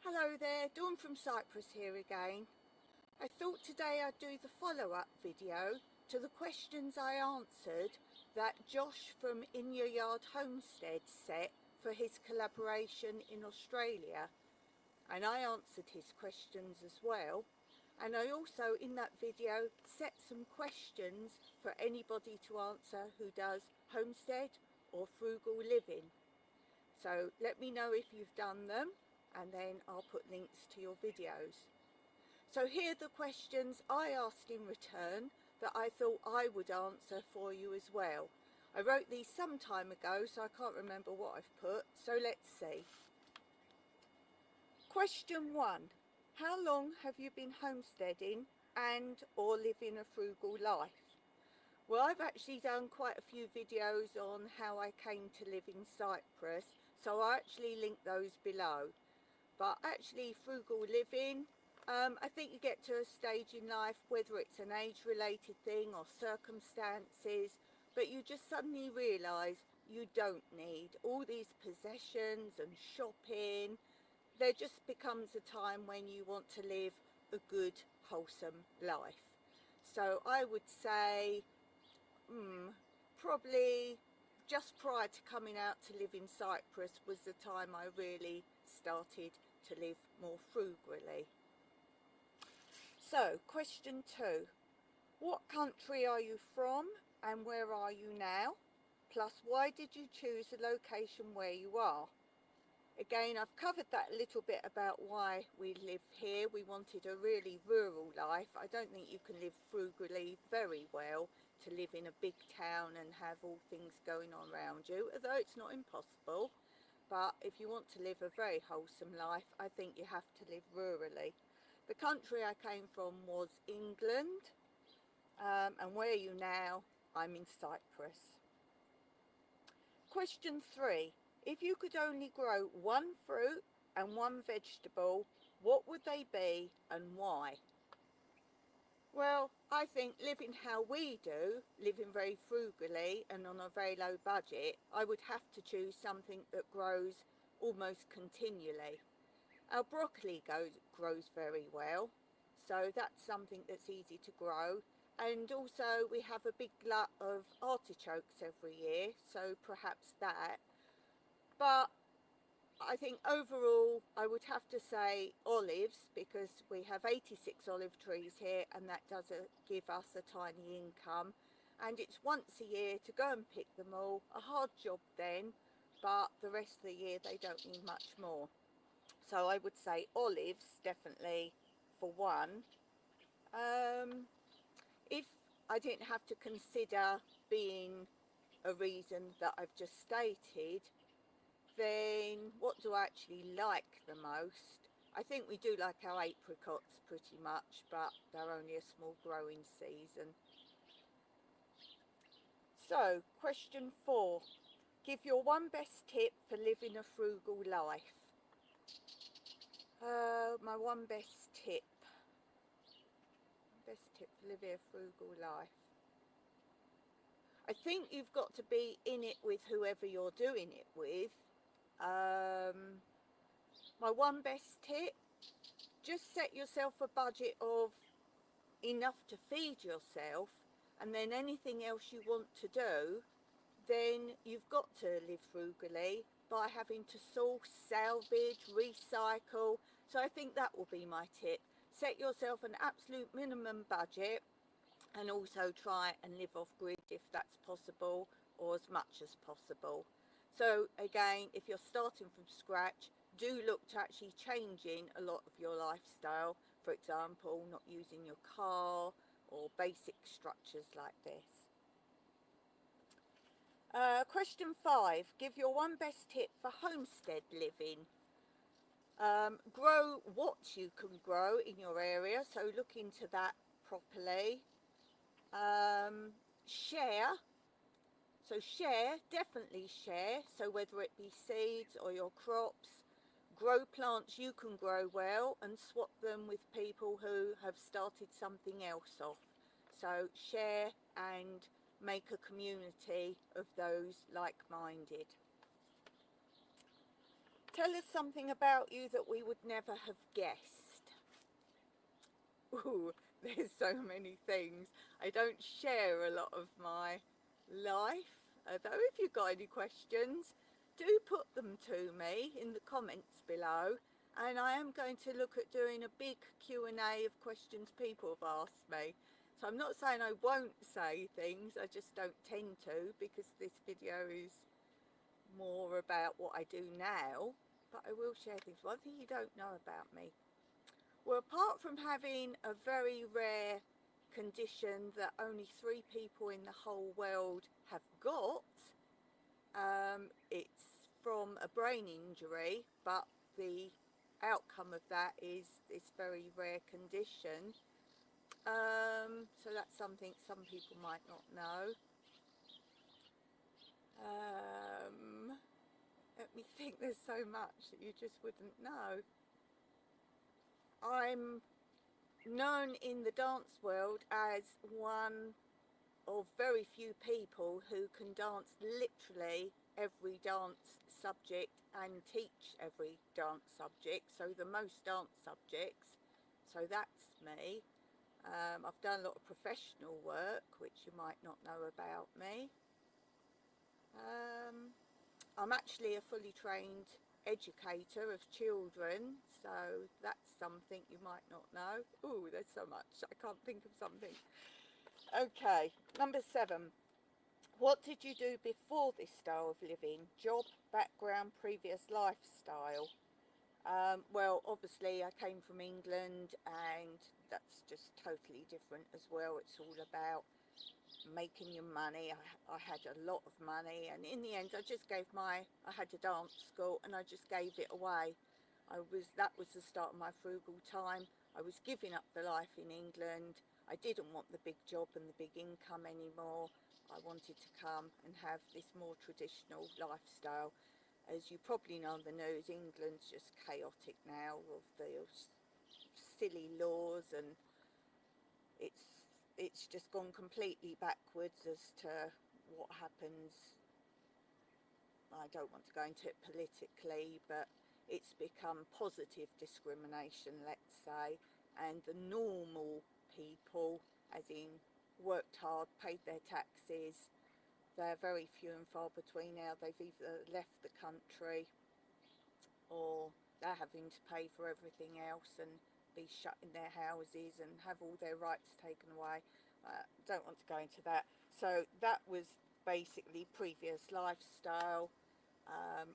Hello there, Dawn from Cyprus here again. I thought today I'd do the follow-up video to the questions I answered that Josh from In Your Yard Homestead set for his collaboration in Australia. And I answered his questions as well. And I also, in that video, set some questions for anybody to answer who does homestead or frugal living. So let me know if you've done them, and then I'll put links to your videos. So here are the questions I asked in return that I thought I would answer for you as well. I wrote these some time ago, so I can't remember what I've put, so let's see. Question 1. How long have you been homesteading and or living a frugal life? Well, I've actually done quite a few videos on how I came to live in Cyprus, so I actually link those below. But actually, frugal living, I think you get to a stage in life, whether it's an age-related thing or circumstances, but you just suddenly realise you don't need all these possessions and shopping. There just becomes a time when you want to live a good, wholesome life. So I would say probably just prior to coming out to live in Cyprus was the time I really started to live more frugally. So, question 2. What country are you from and where are you now? Plus, why did you choose the location where you are? Again, I've covered that a little bit about why we live here. We wanted a really rural life. I don't think you can live frugally very well to live in a big town and have all things going on around you, although it's not impossible. But if you want to live a very wholesome life, I think you have to live rurally. The country I came from was England, and where are you now? I'm in Cyprus. Question 3. If you could only grow one fruit and one vegetable, what would they be and why? Well, I think living how we do, living very frugally and on a very low budget, I would have to choose something that grows almost continually. Our broccoli grows very well, so that's something that's easy to grow. And also we have a big glut of artichokes every year, so perhaps that. But I think overall I would have to say olives, because we have 86 olive trees here and that does give us a tiny income, and it's once a year to go and pick them all. A hard job then, but the rest of the year they don't need much more. So I would say olives definitely for one. If I didn't have to consider being a reason that I've just stated, then what do I actually like the most? I think we do like our apricots pretty much, but they're only a small growing season. So, question 4. Give your one best tip for living a frugal life. My one best tip. Best tip for living a frugal life. I think you've got to be in it with whoever you're doing it with. My one best tip, just set yourself a budget of enough to feed yourself, and then anything else you want to do, then you've got to live frugally by having to source, salvage, recycle. So I think that will be my tip. Set yourself an absolute minimum budget, and also try and live off grid if that's possible, or as much as possible. So again, if you're starting from scratch, do look to actually changing a lot of your lifestyle. For example, not using your car or basic structures like this. Question 5. Give your one best tip for homestead living. Grow what you can grow in your area, so look into that properly. Share. So definitely share. So whether it be seeds or your crops, grow plants you can grow well and swap them with people who have started something else off. So share and make a community of those like-minded. Tell us something about you that we would never have guessed. Ooh, there's so many things. I don't share a lot of my life, although if you've got any questions, do put them to me in the comments below, and I am going to look at doing a big Q&A of questions people have asked me. So I'm not saying I won't say things, I just don't tend to, because this video is more about what I do now, but I will share things. One thing you don't know about me. Well, apart from having a very rare condition that only 3 people in the whole world have got, it's from a brain injury, but the outcome of that is this very rare condition. So that's something some people might not know. Let me think, there's so much that you just wouldn't know. I'm known in the dance world as one of very few people who can dance literally every dance subject and teach every dance subject, so the most dance subjects, so that's me. I've done a lot of professional work, which you might not know about me. I'm actually a fully trained educator of children, so that's something you might not know. Ooh, there's so much, I can't think of something. Okay, number 7. What did you do before this style of living? Job, background, previous lifestyle? Well, obviously I came from England, and that's just totally different as well. It's all about making your money. I had a lot of money, and in the end I just gave I had a dance school and I just gave it away. That was the start of my frugal time. I was giving up the life in England. I didn't want the big job and the big income anymore. I wanted to come and have this more traditional lifestyle. As you probably know on the news, England's just chaotic now with the silly laws, and it's just gone completely backwards as to what happens. I don't want to go into it politically, but it's become positive discrimination, let's say, and the normal people, as in worked hard, paid their taxes, they're very few and far between now. They've either left the country or they're having to pay for everything else and be shut in their houses and have all their rights taken away. Don't want to go into that. So that was basically previous lifestyle.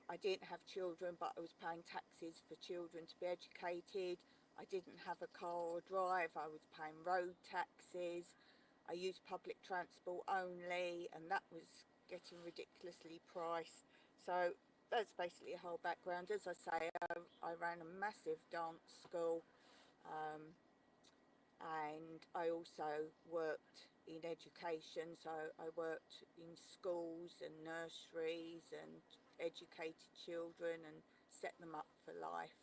I didn't have children, but I was paying taxes for children to be educated. I didn't have a car or drive. I was paying road taxes. I used public transport only, and that was getting ridiculously priced. So that's basically a whole background. As I say, I ran a massive dance school, and I also worked in education. So I worked in schools and nurseries and educated children and set them up for life.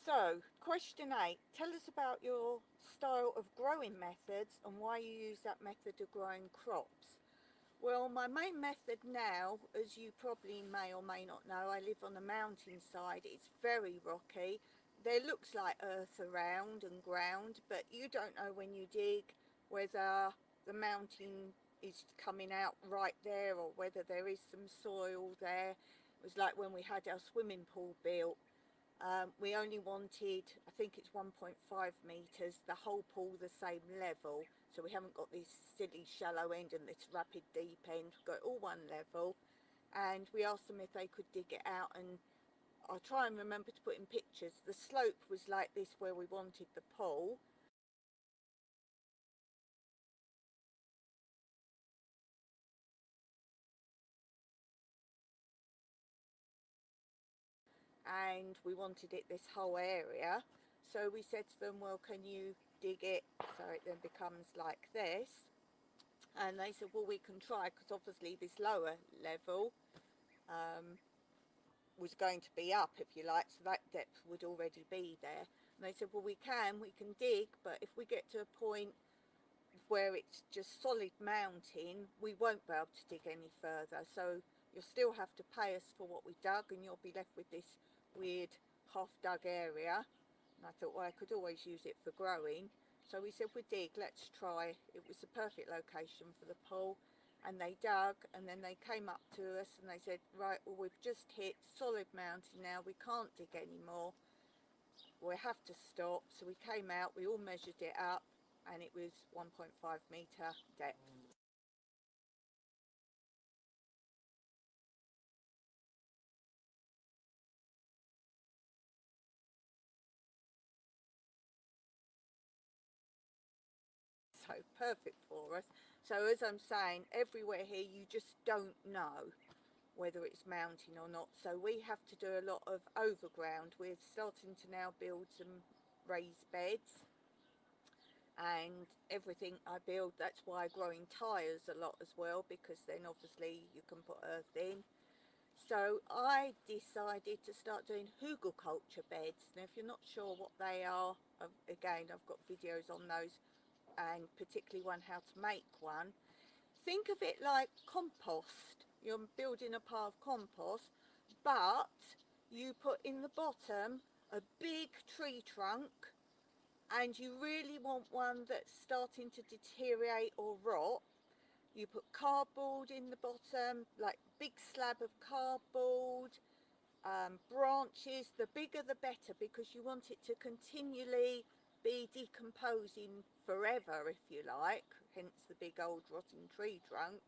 So, question 8, tell us about your style of growing methods and why you use that method of growing crops. Well, my main method now, as you probably may or may not know, I live on a mountainside. It's very rocky. There looks like earth around and ground, but you don't know when you dig whether the mountain is coming out right there or whether there is some soil there. It was like when we had our swimming pool built. We only wanted, I think it's 1.5 metres, the whole pool the same level. So we haven't got this silly shallow end and this rapid deep end. We've got it all one level. And we asked them if they could dig it out, and I'll try and remember to put in pictures. The slope was like this where we wanted the pool. And we wanted it this whole area. So we said to them, well, can you dig it so it then becomes like this? And they said, well, we can try, because obviously this lower level was going to be up, if you like, so that depth would already be there. And they said, well, we can dig, but if we get to a point where it's just solid mountain, we won't be able to dig any further. So you'll still have to pay us for what we dug, and you'll be left with this weird half dug area. And I thought, well, I could always use it for growing. So we said, we'd dig, let's try. It was the perfect location for the pool. And they dug, and then they came up to us and they said, right, well, we've just hit solid mountain now, we can't dig anymore, we have to stop. So we came out, we all measured it up, and it was 1.5 metre depth. So perfect for us. So as I'm saying, everywhere here you just don't know whether it's mountain or not, so we have to do a lot of overground. We're starting to now build some raised beds, and everything I build, that's why I grow in tyres a lot as well, because then obviously you can put earth in. So I decided to start doing hugelkultur beds. Now if you're not sure what they are, again I've got videos on those, and particularly one how to make one. Think of it like compost. You're building a pile of compost, but you put in the bottom a big tree trunk, and you really want one that's starting to deteriorate or rot. You put cardboard in the bottom, like big slab of cardboard, branches. The bigger the better, because you want it to continually be decomposing forever, if you like, hence the big old rotting tree trunk.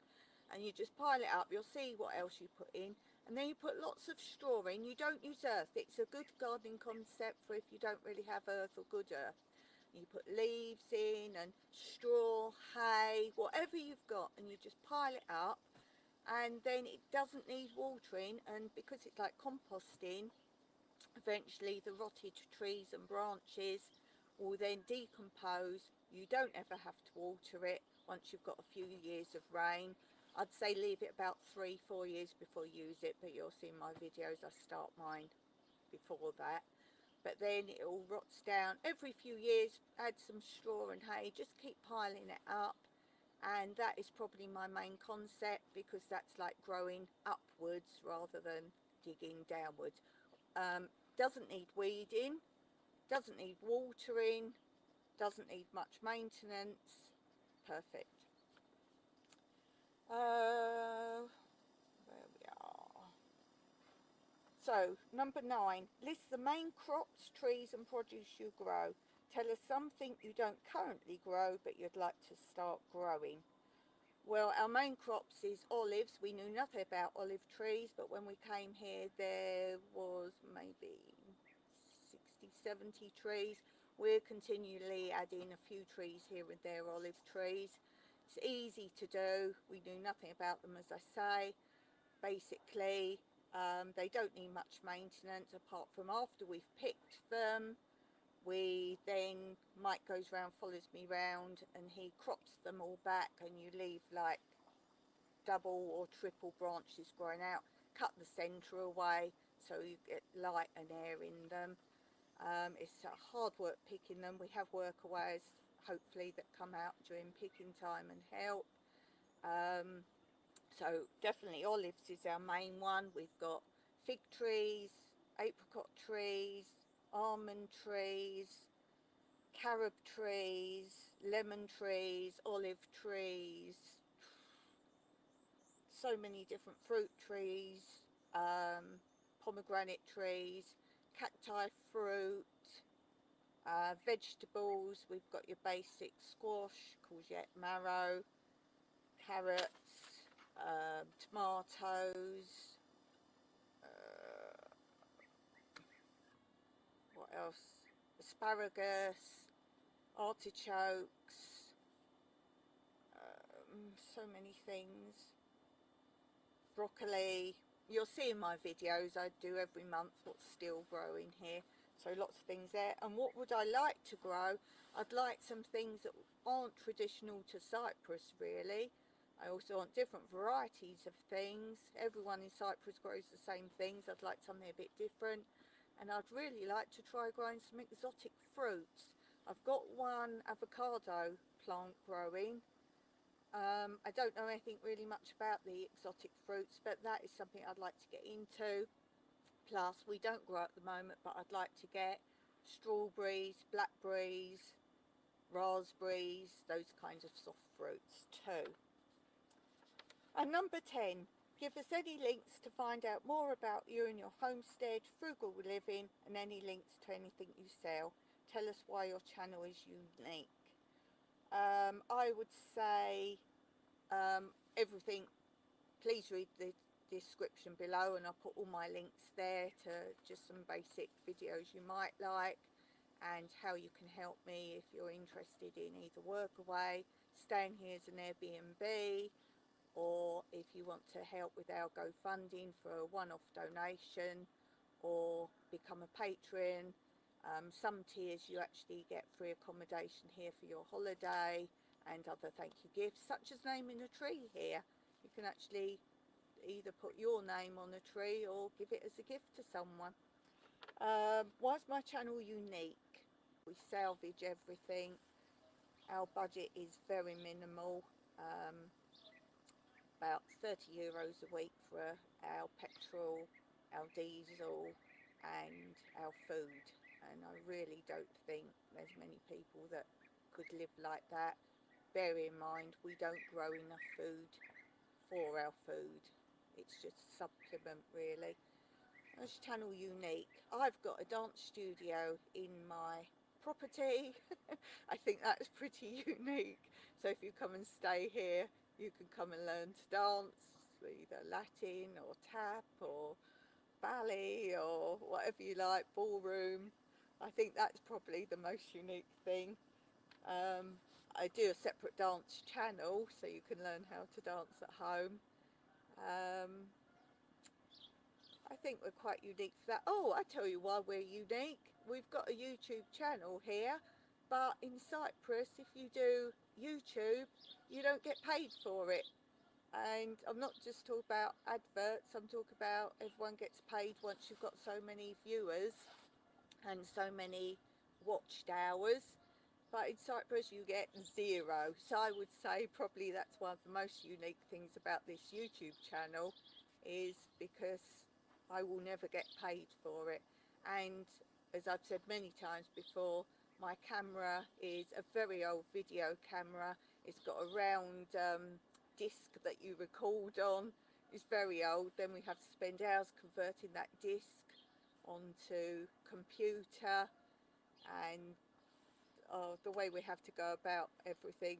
And you just pile it up, you'll see what else you put in, and then you put lots of straw in. You don't use earth. It's a good gardening concept for if you don't really have earth or good earth. You put leaves in and straw, hay, whatever you've got, and you just pile it up, and then it doesn't need watering, and because it's like composting, eventually the rotted trees and branches will then decompose. You don't ever have to water it once you've got a few years of rain. I'd say leave it about 3-4 years before you use it, but you'll see in my videos I start mine before that. But then it all rots down. Every few years add some straw and hay, just keep piling it up. And that is probably my main concept, because that's like growing upwards rather than digging downwards. Doesn't need weeding, doesn't need watering, doesn't need much maintenance. Perfect. There we are. So, number 9, list the main crops, trees and produce you grow. Tell us something you don't currently grow but you'd like to start growing. Well, our main crops is olives. We knew nothing about olive trees, but when we came here there was maybe 60-70 trees. We're continually adding a few trees here and there, olive trees. It's easy to do. We knew nothing about them, as I say. Basically, they don't need much maintenance apart from after we've picked them. Mike goes round, follows me round, and he crops them all back, and you leave like double or triple branches growing out. Cut the centre away so you get light and air in them. It's hard work picking them. We have workaways hopefully that come out during picking time and help. So definitely olives is our main one. We've got fig trees, apricot trees, almond trees, carob trees, lemon trees, olive trees, so many different fruit trees, pomegranate trees, cacti fruit, vegetables. We've got your basic squash, courgette, marrow, carrots, tomatoes, what else? Asparagus, artichokes, so many things. Broccoli. You'll see in my videos I do every month what's still growing here. So lots of things there. And what would I like to grow? I'd like some things that aren't traditional to Cyprus really. I also want different varieties of things. Everyone in Cyprus grows the same things. I'd like something a bit different. And I'd really like to try growing some exotic fruits. I've got one avocado plant growing. I don't know anything really much about the exotic fruits, but that is something I'd like to get into. Plus, we don't grow at the moment, but I'd like to get strawberries, blackberries, raspberries, those kinds of soft fruits too. And number 10, give us any links to find out more about you and your homestead, frugal living, and any links to anything you sell. Tell us why your channel is unique. I would say everything, please read the description below, and I'll put all my links there to just some basic videos you might like, and how you can help me if you're interested in either work away, staying here as an Airbnb, or if you want to help with our GoFundMe for a one-off donation, or become a patron. Some tiers you actually get free accommodation here for your holiday, and other thank you gifts, such as naming a tree here. You can actually either put your name on a tree or give it as a gift to someone. Why is my channel unique? We salvage everything. Our budget is very minimal. About €30 a week for our petrol, our diesel, and our food. And I really don't think there's many people that could live like that. Bear in mind, we don't grow enough food for our food. It's just a supplement, really. This channel unique. I've got a dance studio in my property. I think that's pretty unique. So if you come and stay here, you can come and learn to dance, either Latin or tap or ballet or whatever you like, ballroom. I think that's probably the most unique thing. I do a separate dance channel, so you can learn how to dance at home. I think we're quite unique for that. Oh, I tell you why we're unique. We've got a YouTube channel here, but in Cyprus, if you do YouTube, you don't get paid for it. And I'm not just talking about adverts, I'm talking about everyone gets paid once you've got so many viewers and so many watched hours. But in Cyprus you get zero. So I would say probably that's one of the most unique things about this YouTube channel, is because I will never get paid for it. And as I've said many times before, my camera is a very old video camera. It's got a round disc that you record on. It's very old. Then we have to spend hours converting that disc onto computer, and the way we have to go about everything.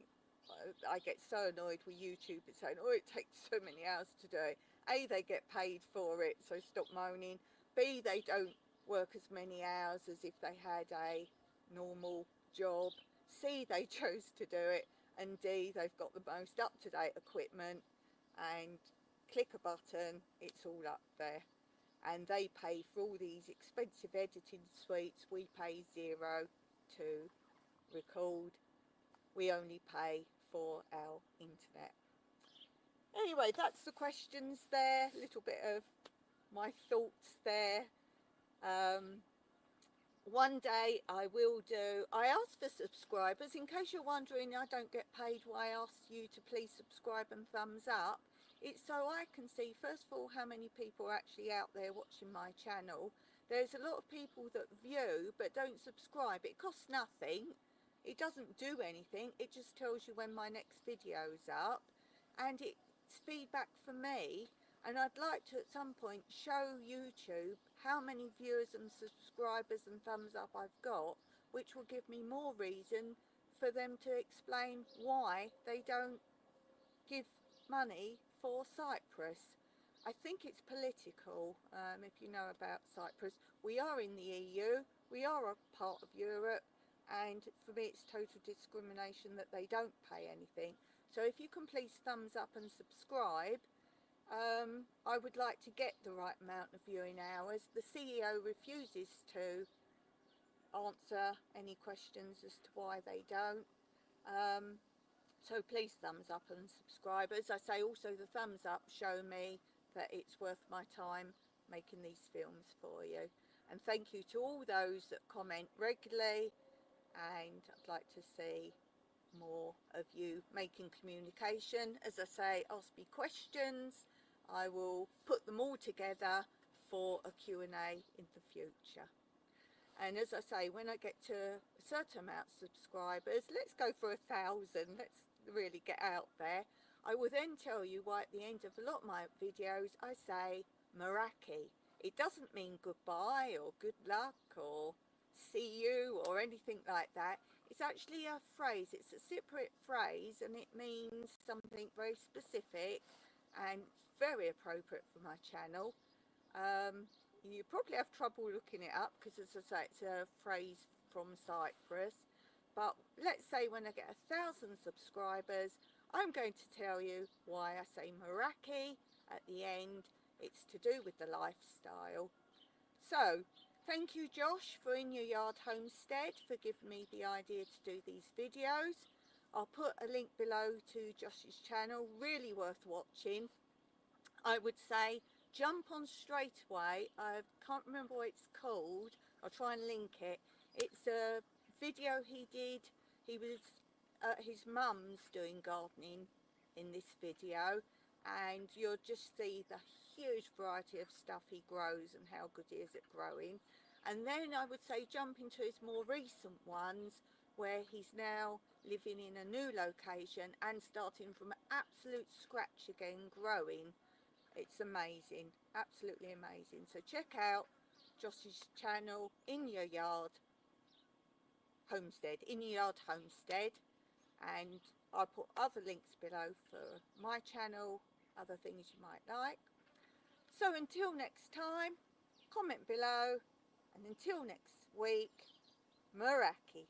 I get so annoyed with YouTube and saying, oh, it takes so many hours to do it. A, they get paid for it, so stop moaning. B, they don't work as many hours as if they had a normal job. C, they chose to do it. And D, they've got the most up-to-date equipment, and click a button, it's all up there. And they pay for all these expensive editing suites. We pay zero to record. We only pay for our internet. Anyway, that's the questions there. A little bit of my thoughts there. One day I asked for subscribers. In case you're wondering, I don't get paid why I ask you to please subscribe and thumbs up. It's so I can see, first of all, how many people are actually out there watching my channel. There's a lot of people that view but don't subscribe. It costs nothing. It doesn't do anything. It just tells you when my next video's up, and it's feedback for me. And I'd like to at some point show YouTube how many viewers and subscribers and thumbs up I've got, which will give me more reason for them to explain why they don't give money for Cyprus. I think it's political. If you know about Cyprus, we are in the EU, we are a part of Europe, and for me it's total discrimination that they don't pay anything. So if you can please thumbs up and subscribe. I would like to get the right amount of viewing hours. The CEO refuses to answer any questions as to why they don't. So please thumbs up and subscribe. As I say, also the thumbs up show me that it's worth my time making these films for you. And thank you to all those that comment regularly. and I'd like to see more of you making communication. As I say, ask me questions. I will put them all together for a Q&A in the future. And as I say, when I get to a certain amount of subscribers, let's go for 1,000, let's really get out there, I will then tell you why at the end of a lot of my videos I say Meraki. It doesn't mean goodbye or good luck or see you or anything like that. It's actually a phrase, it's a separate phrase, and it means something very specific and very appropriate for my channel. You probably have trouble looking it up because, as I say, it's a phrase from Cyprus. But let's say when I get 1,000 subscribers, I'm going to tell you why I say Meraki at the end. It's to do with the lifestyle. So, thank you, Josh, for In Your Yard Homestead, for giving me the idea to do these videos. I'll put a link below to Josh's channel, really worth watching. I would say jump on straight away. I can't remember what it's called. I'll try and link it. It's a video he did. He was his mum's doing gardening in this video, and you'll just see the huge variety of stuff he grows and how good he is at growing. And then I would say jump into his more recent ones, where he's now living in a new location and starting from absolute scratch again, growing. It's amazing, absolutely amazing. So check out Josh's channel, In Your Yard Homestead, In Your Yard Homestead, and I'll put other links below for my channel, other things you might like. So until next time, comment below, and until next week, Meraki.